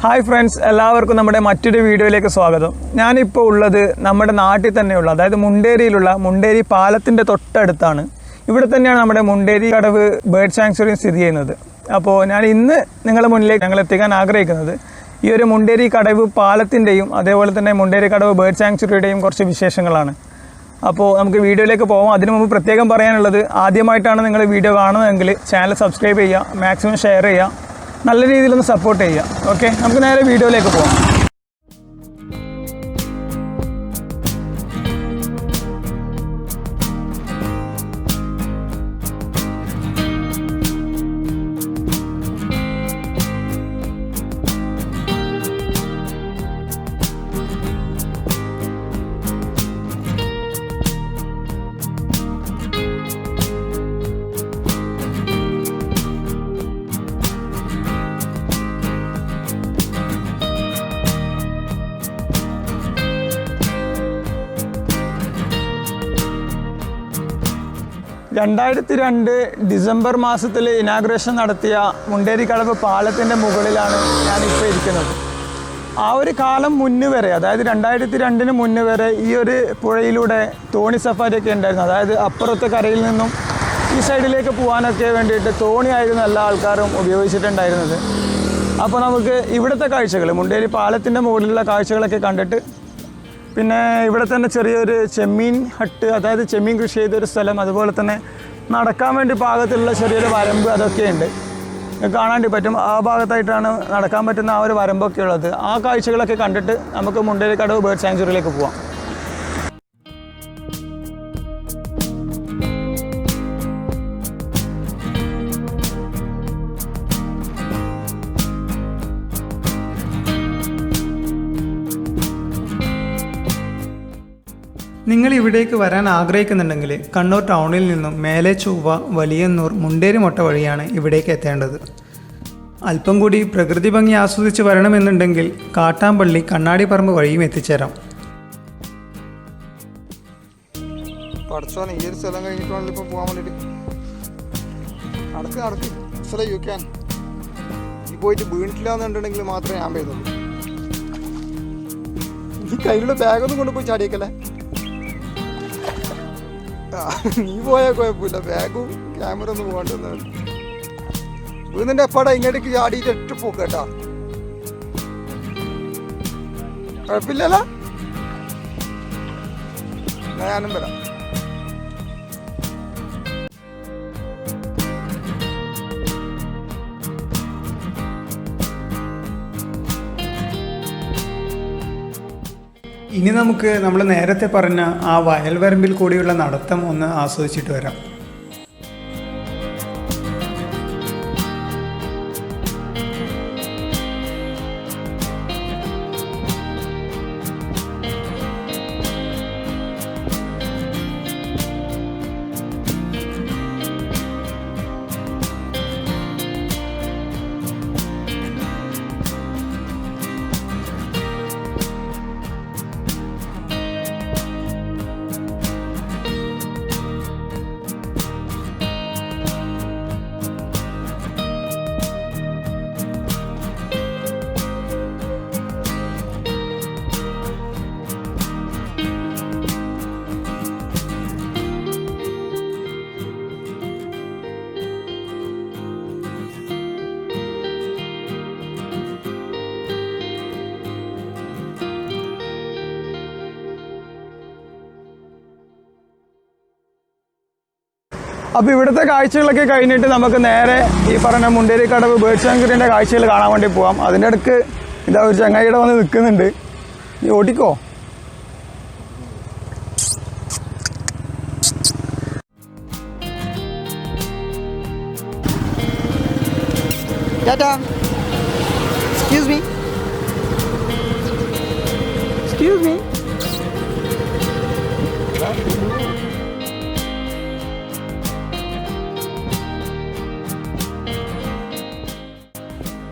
Hi friends, എല്ലാവർക്കും നമ്മുടെ മറ്റൊരു വീഡിയോയിലേക്ക് സ്വാഗതം. ഞാനിപ്പോൾ ഉള്ളത് നമ്മുടെ നാട്ടിൽ തന്നെയുള്ള, അതായത് മുണ്ടേരിയിലുള്ള മുണ്ടേരി പാലത്തിൻ്റെ തൊട്ടടുത്താണ്. ഇവിടെ തന്നെയാണ് നമ്മുടെ മുണ്ടേരി കടവ് ബേർഡ് സാങ്ച്വറി സ്ഥിതി ചെയ്യുന്നത്. അപ്പോൾ ഞാൻ ഇന്ന് നിങ്ങളുടെ മുന്നിലേക്ക് ഞങ്ങൾ എത്തിക്കാൻ ആഗ്രഹിക്കുന്നത് ഈ ഒരു മുണ്ടേരി കടവ് പാലത്തിൻ്റെയും അതേപോലെ തന്നെ മുണ്ടേരി കടവ് ബേർഡ് സാങ്ച്വറിയുടെയും കുറച്ച് വിശേഷങ്ങളാണ്. അപ്പോൾ നമുക്ക് വീഡിയോയിലേക്ക് പോകാം. അതിനു മുമ്പ് പ്രത്യേകം പറയാനുള്ളത്, ആദ്യമായിട്ടാണ് നിങ്ങൾ വീഡിയോ കാണുന്നതെങ്കിൽ ചാനൽ സബ്സ്ക്രൈബ് ചെയ്യുക, മാക്സിമം ഷെയർ ചെയ്യുക, നല്ല രീതിയിലൊന്ന് സപ്പോർട്ട് ചെയ്യുക. ഓക്കെ, നമുക്ക് നേരെ വീഡിയോയിലേക്ക് പോകാം. ഡിസംബർ മാസത്തിൽ ഇനാഗുറേഷൻ നടത്തിയ മുണ്ടേരി കടവ് പാലത്തിൻ്റെ മുകളിലാണ് ഞാനിപ്പോൾ ഇരിക്കുന്നത്. ആ ഒരു കാലം മുന്നേ വരെ, അതായത് 2002 മുന്നേ വരെ ഈ ഒരു പുഴയിലൂടെ തോണി സഫാരിയൊക്കെ ഉണ്ടായിരുന്നു. അതായത് അപ്പുറത്തെ കരയിൽ നിന്നും ഈ സൈഡിലേക്ക് പോകാനൊക്കെ വേണ്ടിയിട്ട് തോണിയായിരുന്നു എല്ലാ ആൾക്കാരും ഉപയോഗിച്ചിട്ടുണ്ടായിരുന്നത്. അപ്പോൾ നമുക്ക് ഇവിടുത്തെ കാഴ്ചകൾ, മുണ്ടേരി പാലത്തിൻ്റെ മുകളിലുള്ള കാഴ്ചകളൊക്കെ കണ്ടിട്ട്, പിന്നെ ഇവിടെ തന്നെ ചെറിയൊരു ചെമ്മീൻ ഹട്ട്, അതായത് ചെമ്മീൻ കൃഷി ചെയ്തൊരു സ്ഥലം, അതുപോലെ തന്നെ നടക്കാൻ വേണ്ടി പാകത്തിലുള്ള ചെറിയൊരു വരമ്പ് അതൊക്കെ ഉണ്ട്, കാണാൻ പറ്റും. ആ ഭാഗത്തായിട്ടാണ് നടക്കാൻ പറ്റുന്ന ആ ഒരു വരമ്പൊക്കെ ഉള്ളത്. ആ കാഴ്ചകളൊക്കെ കണ്ടിട്ട് നമുക്ക് മുണ്ടേരി കടവ് ബേർഡ് സാങ്ച്വറിയിലേക്ക് പോവാം. നിങ്ങൾ ഇവിടേക്ക് വരാൻ ആഗ്രഹിക്കുന്നുണ്ടെങ്കിൽ കണ്ണൂർ ടൗണിൽ നിന്നും മേലെ ചൊവ്വ, വലിയന്നൂർ, മുണ്ടേരി മൊട്ട വഴിയാണ് ഇവിടേക്ക് എത്തേണ്ടത്. അല്പം കൂടി പ്രകൃതി ഭംഗി ആസ്വദിച്ച് വരണമെന്നുണ്ടെങ്കിൽ കാട്ടാമ്പള്ളി, കണ്ണാടിപ്പറമ്പ് വഴിയും എത്തിച്ചേരാം. പഠിച്ചോനെ, ഈ ഒരു സ്ഥലം കഴിഞ്ഞിട്ടാണല്ലോ ഇപ്പോൾ പോകാൻ വേണ്ടിയിട്ട്. നടക്ക് സ്ഥലം യു ക്യാൻ. ഈ പോയിട്ട് വീണിട്ടില്ല എന്നുണ്ടെങ്കിൽ മാത്രമേ ഞാൻ പോയതുള്ളൂ. ഈ കയ്യിലുള്ള ബാഗൊന്നും കൊണ്ടുപോയി ചാടിയേക്കല്ലേ. നീ പോയാൽ കുഴപ്പമില്ല, ബാഗും ക്യാമറ ഒന്നും പോകണ്ടെന്നാണ്. വീടിൻ്റെ എപ്പാടാ ഇങ്ങോട്ടേക്ക് ചാടിയിട്ട് ഒറ്റ പോക്ക് കേട്ടാ. കുഴപ്പമില്ലല്ലോ, ഞാനും വരാം. ഇനി നമുക്ക് നമ്മൾ നേരത്തെ പറഞ്ഞ ആ വയൽവരമ്പിൽ കൂടിയുള്ള നടത്തം ഒന്ന് ആസ്വദിച്ചിട്ട് വരാം. അപ്പോൾ ഇവിടുത്തെ കാഴ്ചകളൊക്കെ കഴിഞ്ഞിട്ട് നമുക്ക് നേരെ ഈ പറഞ്ഞ മുണ്ടേരി കടവ് ബേർഡ് സാങ്ച്വറിൻ്റെ കാഴ്ചകൾ കാണാൻ വേണ്ടി പോകാം. അതിൻ്റെ ഇടയ്ക്ക് ഇതാ ഒരു ചങ്ങായിയുടെ വന്ന് നിൽക്കുന്നുണ്ട്. നീ ഓടിക്കോ. Excuse me.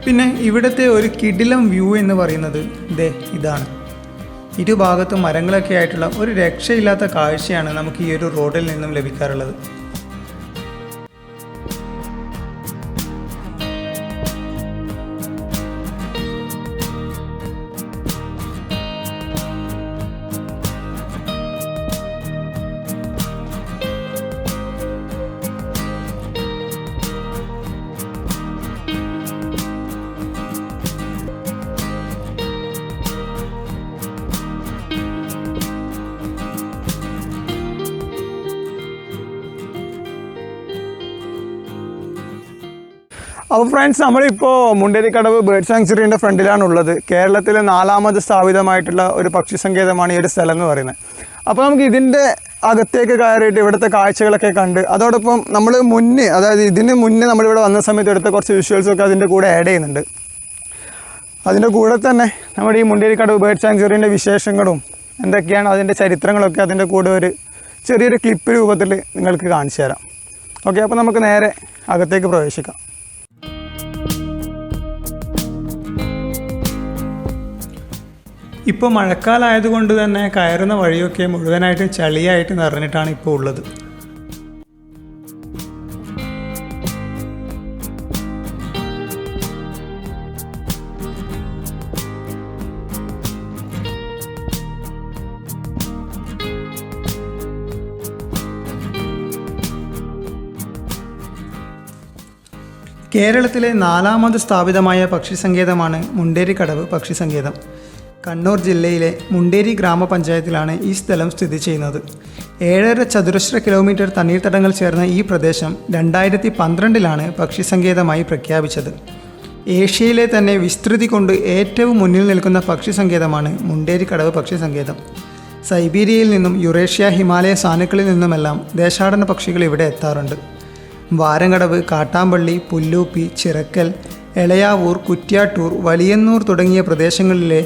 പിന്നെ ഇവിടുത്തെ ഒരു കിടിലം വ്യൂ എന്ന് പറയുന്നത് ഇതാണ്. ഇരുഭാഗത്തും മരങ്ങളൊക്കെ ആയിട്ടുള്ള ഒരു രക്ഷയില്ലാത്ത കാഴ്ചയാണ് നമുക്ക് ഈ ഒരു റോഡിൽ നിന്നും ലഭിക്കാറുള്ളത്. അപ്പോൾ ഫ്രണ്ട്സ്, നമ്മളിപ്പോൾ മുണ്ടേരി കടവ് ബേർഡ് സാങ്ച്വറിൻ്റെ ഫ്രണ്ടിലാണുള്ളത്. കേരളത്തിലെ 4ാമത് സ്ഥാപിതമായിട്ടുള്ള ഒരു പക്ഷി സങ്കേതമാണ് ഈ ഒരു സ്ഥലം എന്ന് പറയുന്നത്. അപ്പോൾ നമുക്ക് ഇതിൻ്റെ അകത്തേക്ക് കയറിയിട്ട് ഇവിടുത്തെ കാഴ്ചകളൊക്കെ കണ്ട്, അതോടൊപ്പം നമ്മൾ അതായത് ഇതിന് മുന്നേ നമ്മളിവിടെ വന്ന സമയത്ത് എടുത്ത കുറച്ച് വിഷ്വൽസൊക്കെ അതിൻ്റെ കൂടെ ആഡ് ചെയ്യുന്നുണ്ട്. അതിൻ്റെ കൂടെ തന്നെ നമ്മുടെ ഈ മുണ്ടേരി കടവ് ബേർഡ് സാങ്ച്വറിൻ്റെ വിശേഷങ്ങളും എന്തൊക്കെയാണ് അതിൻ്റെ ചരിത്രങ്ങളൊക്കെ അതിൻ്റെ കൂടെ ഒരു ചെറിയൊരു ക്ലിപ്പ് രൂപത്തിൽ നിങ്ങൾക്ക് കാണിച്ചു തരാം. ഓക്കെ, അപ്പോൾ നമുക്ക് നേരെ അകത്തേക്ക് പ്രവേശിക്കാം. ഇപ്പോൾ മഴക്കാലമായതുകൊണ്ട് തന്നെ കയറുന്ന വഴിയൊക്കെ മുഴുവനായിട്ടും ചളിയായിട്ട് നിറഞ്ഞിട്ടാണ് ഇപ്പോൾ ഉള്ളത്. കേരളത്തിലെ 4ാമത് സ്ഥാപിതമായ പക്ഷി സങ്കേതമാണ് മുണ്ടേരി കടവ് പക്ഷി സങ്കേതം. കണ്ണൂർ ജില്ലയിലെ മുണ്ടേരി ഗ്രാമപഞ്ചായത്തിലാണ് ഈ സ്ഥലം സ്ഥിതി ചെയ്യുന്നത്. 7.5 ചതുരശ്ര കിലോമീറ്റർ തണ്ണീർത്തടങ്ങൾ ചേർന്ന ഈ പ്രദേശം 2012 പക്ഷി സങ്കേതമായി പ്രഖ്യാപിച്ചത്. ഏഷ്യയിലെ തന്നെ വിസ്തൃതി കൊണ്ട് ഏറ്റവും മുന്നിൽ നിൽക്കുന്ന പക്ഷി സങ്കേതമാണ് മുണ്ടേരി കടവ് പക്ഷി സങ്കേതം. സൈബീരിയയിൽ നിന്നും യുറേഷ്യ, ഹിമാലയ സാനുക്കളിൽ നിന്നുമെല്ലാം ദേശാടന പക്ഷികൾ ഇവിടെ എത്താറുണ്ട്. വാരംകടവ്, കാട്ടാമ്പള്ളി, പുല്ലൂപ്പി, ചിറക്കൽ, എളയാവൂർ, കുറ്റ്യാട്ടൂർ, വലിയന്നൂർ തുടങ്ങിയ പ്രദേശങ്ങളിലെ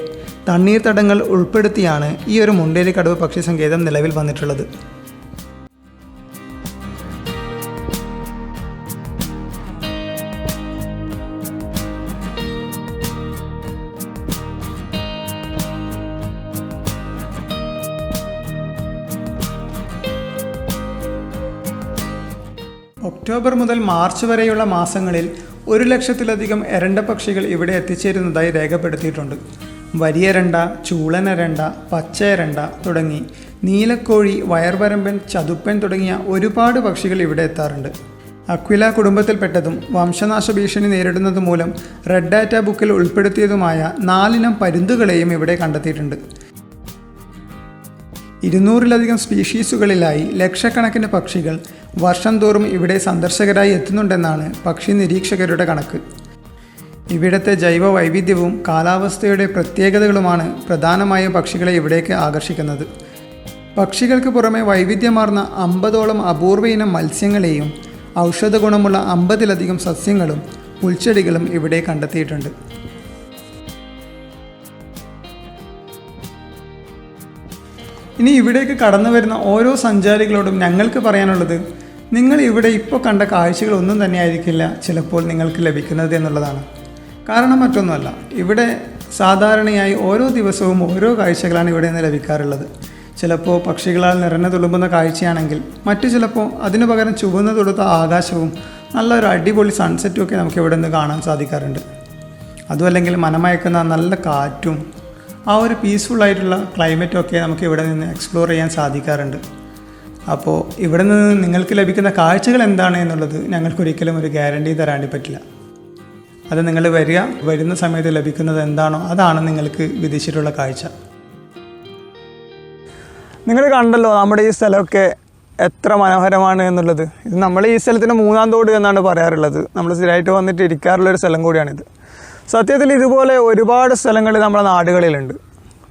തണ്ണീർത്തടങ്ങൾ ഉൾപ്പെടുത്തിയാണ് ഈ ഒരു മുണ്ടേരി കടവ് പക്ഷി സങ്കേതം നിലവിൽ വന്നിട്ടുള്ളത്. ഒക്ടോബർ മുതൽ മാർച്ച് വരെയുള്ള മാസങ്ങളിൽ 1,00,000-ലധികം എരണ്ടപ്പക്ഷികൾ ഇവിടെ എത്തിച്ചേരുന്നതായി രേഖപ്പെടുത്തിയിട്ടുണ്ട്. വലിയെരണ്ട, ചൂളനെരണ്ട, പച്ചയെരണ്ട തുടങ്ങി നീലക്കോഴി, വയർവരമ്പൻ, ചതുപ്പൻ തുടങ്ങിയ ഒരുപാട് പക്ഷികൾ ഇവിടെ എത്താറുണ്ട്. അക്വില കുടുംബത്തിൽപ്പെട്ടതും വംശനാശ ഭീഷണി നേരിടുന്നത് മൂലം റെഡ് ഡാറ്റ ബുക്കിൽ ഉൾപ്പെടുത്തിയതുമായ 4 ഇനം പരുന്തുകളെയും ഇവിടെ കണ്ടെത്തിയിട്ടുണ്ട്. 200-ലധികം സ്പീഷീസുകളിലായി ലക്ഷക്കണക്കിന് പക്ഷികൾ വർഷം തോറും ഇവിടെ സന്ദർശകരായി എത്തുന്നുണ്ടെന്നാണ് പക്ഷി നിരീക്ഷകരുടെ കണക്ക്. ഇവിടുത്തെ ജൈവ വൈവിധ്യവും കാലാവസ്ഥയുടെ പ്രത്യേകതകളുമാണ് പ്രധാനമായും പക്ഷികളെ ഇവിടേക്ക് ആകർഷിക്കുന്നത്. പക്ഷികൾക്ക് പുറമെ വൈവിധ്യമാർന്ന 50ഓളം അപൂർവ ഇനം മത്സ്യങ്ങളെയും ഔഷധ ഗുണമുള്ള 50-ലധികം സസ്യങ്ങളും പുൽച്ചെടികളും ഇവിടെ കണ്ടെത്തിയിട്ടുണ്ട്. ഇനി ഇവിടേക്ക് കടന്നു വരുന്ന ഓരോ സഞ്ചാരികളോടും ഞങ്ങൾക്ക് പറയാനുള്ളത്, നിങ്ങൾ ഇവിടെ ഇപ്പോൾ കണ്ട കാഴ്ചകളൊന്നും തന്നെ ആയിരിക്കില്ല ചിലപ്പോൾ നിങ്ങൾക്ക് ലഭിക്കുന്നത് എന്നുള്ളതാണ്. കാരണം മറ്റൊന്നുമല്ല, ഇവിടെ സാധാരണയായി ഓരോ ദിവസവും ഓരോ കാഴ്ചകളാണ് ഇവിടെ നിന്ന് ലഭിക്കാറുള്ളത്. ചിലപ്പോൾ പക്ഷികളാൽ നിറഞ്ഞു തുളുമ്പുന്ന കാഴ്ചയാണെങ്കിൽ മറ്റു ചിലപ്പോൾ അതിനു പകരം ചുവന്നു തൊടുത്ത ആകാശവും നല്ലൊരു അടിപൊളി സൺസെറ്റും ഒക്കെ നമുക്ക് ഇവിടെ നിന്ന് കാണാൻ സാധിക്കാറുണ്ട്. അതുമല്ലെങ്കിൽ മനമയക്കുന്ന നല്ല കാറ്റും ആ ഒരു പീസ്ഫുള്ളായിട്ടുള്ള ക്ലൈമറ്റൊക്കെ നമുക്ക് ഇവിടെ നിന്ന് എക്സ്പ്ലോർ ചെയ്യാൻ സാധിക്കാറുണ്ട്. അപ്പോൾ ഇവിടെ നിന്ന് നിങ്ങൾക്ക് ലഭിക്കുന്ന കാഴ്ചകൾ എന്താണ് എന്നുള്ളത് ഞങ്ങൾക്കൊരിക്കലും ഒരു ഗ്യാരണ്ടി തരാൻ പറ്റില്ല. അത് നിങ്ങൾ വരുന്ന സമയത്ത് ലഭിക്കുന്നത് എന്താണോ അതാണ് നിങ്ങൾക്ക് വിധിച്ചിട്ടുള്ള കാഴ്ച. നിങ്ങൾ കണ്ടല്ലോ നമ്മുടെ ഈ സ്ഥലമൊക്കെ എത്ര മനോഹരമാണ് എന്നുള്ളത്. ഇത് നമ്മൾ ഈ സ്ഥലത്തിൻ്റെ 3ാം തോട് എന്നാണ് പറയാറുള്ളത്. നമ്മൾ സ്ഥിരമായിട്ട് വന്നിട്ട് ഇരിക്കാറുള്ളൊരു സ്ഥലം കൂടിയാണിത്. സത്യത്തിൽ ഇതുപോലെ ഒരുപാട് സ്ഥലങ്ങൾ നമ്മുടെ നാടുകളിലുണ്ട്.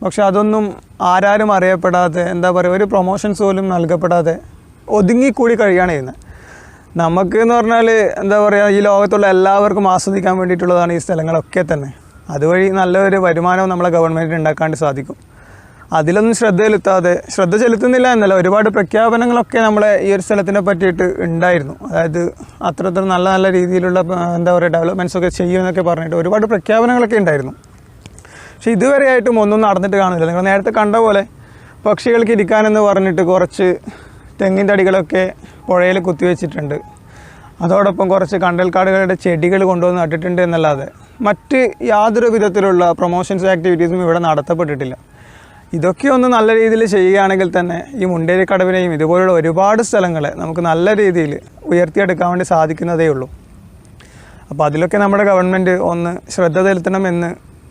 പക്ഷെ അതൊന്നും ആരാരും അറിയപ്പെടാതെ, എന്താ പറയുക, ഒരു പ്രൊമോഷൻസ് പോലും നൽകപ്പെടാതെ ഒതുങ്ങിക്കൂടി കഴിയുകയാണ് ചെയ്യുന്നത്. നമുക്ക് എന്ന് പറഞ്ഞാൽ എന്താ പറയുക, ഈ ലോകത്തുള്ള എല്ലാവർക്കും ആസ്വദിക്കാൻ വേണ്ടിയിട്ടുള്ളതാണ് ഈ സ്ഥലങ്ങളൊക്കെ തന്നെ. അതുവഴി നല്ലൊരു വരുമാനവും നമ്മളെ ഗവൺമെൻറ്റിന് ഉണ്ടാക്കാൻ സാധിക്കും. അതിലൊന്നും ശ്രദ്ധ ചെലുത്തുന്നില്ല എന്നല്ല, ഒരുപാട് പ്രഖ്യാപനങ്ങളൊക്കെ നമ്മളെ ഈ ഒരു സ്ഥലത്തിനെ പറ്റിയിട്ട് ഉണ്ടായിരുന്നു. അതായത് അത്ര നല്ല രീതിയിലുള്ള എന്താ പറയുക ഡെവലപ്മെൻറ്റ്സൊക്കെ ചെയ്യുമെന്നൊക്കെ പറഞ്ഞിട്ട് ഒരുപാട് പ്രഖ്യാപനങ്ങളൊക്കെ ഉണ്ടായിരുന്നു. പക്ഷേ ഇതുവരെയായിട്ടും ഒന്നും നടന്നിട്ട് കാണുന്നില്ല. നിങ്ങൾ നേരത്തെ കണ്ട പോലെ പക്ഷികൾക്ക് ഇരിക്കാനെന്ന് പറഞ്ഞിട്ട് കുറച്ച് തെങ്ങിൻ തടികളൊക്കെ പുഴയിൽ കുത്തിവെച്ചിട്ടുണ്ട്. അതോടൊപ്പം കുറച്ച് കണ്ടൽക്കാടുകളുടെ ചെടികൾ കൊണ്ടുവന്ന് നട്ടിട്ടുണ്ട് എന്നല്ലാതെ മറ്റ് യാതൊരു വിധത്തിലുള്ള പ്രൊമോഷൻസ് ആക്ടിവിറ്റീസും ഇവിടെ നടത്തപ്പെട്ടിട്ടില്ല. ഇതൊക്കെ ഒന്ന് നല്ല രീതിയിൽ ചെയ്യുകയാണെങ്കിൽ തന്നെ ഈ മുണ്ടേരി കടവിനെയും ഇതുപോലുള്ള ഒരുപാട് സ്ഥലങ്ങളെ നമുക്ക് നല്ല രീതിയിൽ ഉയർത്തിയെടുക്കാൻ വേണ്ടി സാധിക്കുന്നതേ ഉള്ളൂ. അപ്പോൾ അതിലൊക്കെ നമ്മുടെ ഗവൺമെൻറ് ഒന്ന് ശ്രദ്ധ ചെലുത്തണമെന്ന്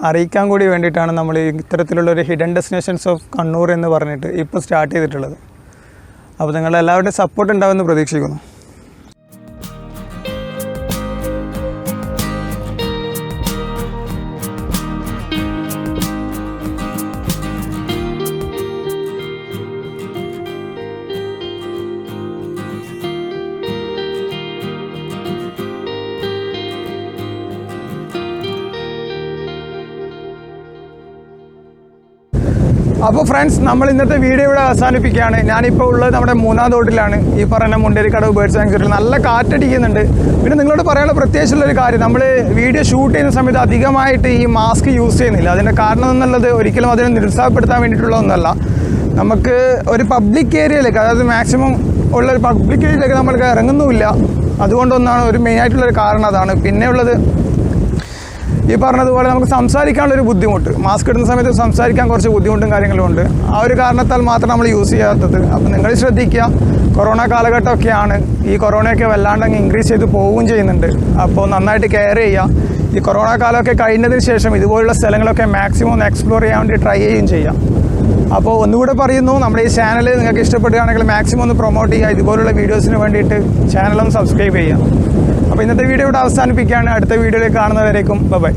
അറിയിക്കാൻ കൂടി വേണ്ടിയിട്ടാണ് നമ്മൾ ഇത്തരത്തിലുള്ളൊരു ഹിഡൻ ഡെസ്റ്റിനേഷൻസ് ഓഫ് കണ്ണൂർ എന്ന് പറഞ്ഞിട്ട് ഇപ്പോൾ സ്റ്റാർട്ട് ചെയ്തിട്ടുള്ളത്. അപ്പോൾ നിങ്ങളുടെ എല്ലാവരുടെയും സപ്പോർട്ട് ഉണ്ടാവുമെന്ന് പ്രതീക്ഷിക്കുന്നു. അപ്പോൾ ഫ്രണ്ട്സ്, നമ്മൾ ഇന്നത്തെ വീഡിയോ ഇവിടെ അവസാനിപ്പിക്കുകയാണ്. ഞാനിപ്പോൾ ഉള്ളത് നമ്മുടെ 3-ാം തോട്ടിലാണ്, ഈ പറഞ്ഞ മുണ്ടേരി കടവ് ബേർഡ് സാങ്ച്വറി. നല്ല കാറ്റടിക്കുന്നുണ്ട്. പിന്നെ നിങ്ങളോട് പറയാനുള്ള പ്രത്യേകിച്ചുള്ളൊരു കാര്യം, നമ്മൾ വീഡിയോ ഷൂട്ട് ചെയ്യുന്ന സമയത്ത് അധികമായിട്ട് ഈ മാസ്ക് യൂസ് ചെയ്യുന്നില്ല. അതിൻ്റെ കാരണം എന്നുള്ളത് ഒരിക്കലും അതിനെ നിരുത്സാഹപ്പെടുത്താൻ വേണ്ടിയിട്ടുള്ളതൊന്നുമല്ല. നമുക്ക് ഒരു പബ്ലിക് ഏരിയയിലേക്ക്, അതായത് മാക്സിമം ഉള്ളൊരു പബ്ലിക് ഏരിയയിലേക്ക് നമ്മൾക്ക് ഇറങ്ങുന്നുമില്ല. അതുകൊണ്ടൊന്നാണ് ഒരു മെയിനായിട്ടുള്ളൊരു കാരണം അതാണ്. പിന്നെ ഉള്ളത് ഈ പറഞ്ഞതുപോലെ നമുക്ക് സംസാരിക്കാനുള്ളൊരു ബുദ്ധിമുട്ട്, മാസ്ക് ഇടുന്ന സമയത്ത് സംസാരിക്കാൻ കുറച്ച് ബുദ്ധിമുട്ടും കാര്യങ്ങളും ഉണ്ട്. ആ ഒരു കാരണത്താൽ മാത്രം നമ്മൾ യൂസ് ചെയ്യാത്തത്. അപ്പോൾ നിങ്ങൾ ശ്രദ്ധിക്കുക, കൊറോണ കാലഘട്ടമൊക്കെയാണ്. ഈ കൊറോണയൊക്കെ വല്ലാണ്ടങ്ങ് ഇൻക്രീസ് ചെയ്ത് പോവുകയും ചെയ്യുന്നുണ്ട്. അപ്പോൾ നന്നായിട്ട് കെയർ ചെയ്യുക. ഈ കൊറോണ കാലമൊക്കെ കഴിഞ്ഞതിന് ശേഷം ഇതുപോലുള്ള സ്ഥലങ്ങളൊക്കെ മാക്സിമം ഒന്ന് എക്സ്പ്ലോർ ചെയ്യാൻ വേണ്ടി ട്രൈ ചെയ്യുകയും ചെയ്യാം. അപ്പോൾ ഒന്നുകൂടെ പറയുന്നു, നമ്മുടെ ഈ ചാനൽ നിങ്ങൾക്ക് ഇഷ്ടപ്പെടുകയാണെങ്കിൽ മാക്സിമം ഒന്ന് പ്രൊമോട്ട് ചെയ്യുക. ഇതുപോലുള്ള വീഡിയോസിന് വേണ്ടിയിട്ട് ചാനലൊന്ന് സബ്സ്ക്രൈബ് ചെയ്യുക. അപ്പോൾ ഇന്നത്തെ വീഡിയോ ഇവിടെ അവസാനിപ്പിക്കുകയാണ്. അടുത്ത വീഡിയോയിൽ കാണുന്നവരേക്കും ബൈ.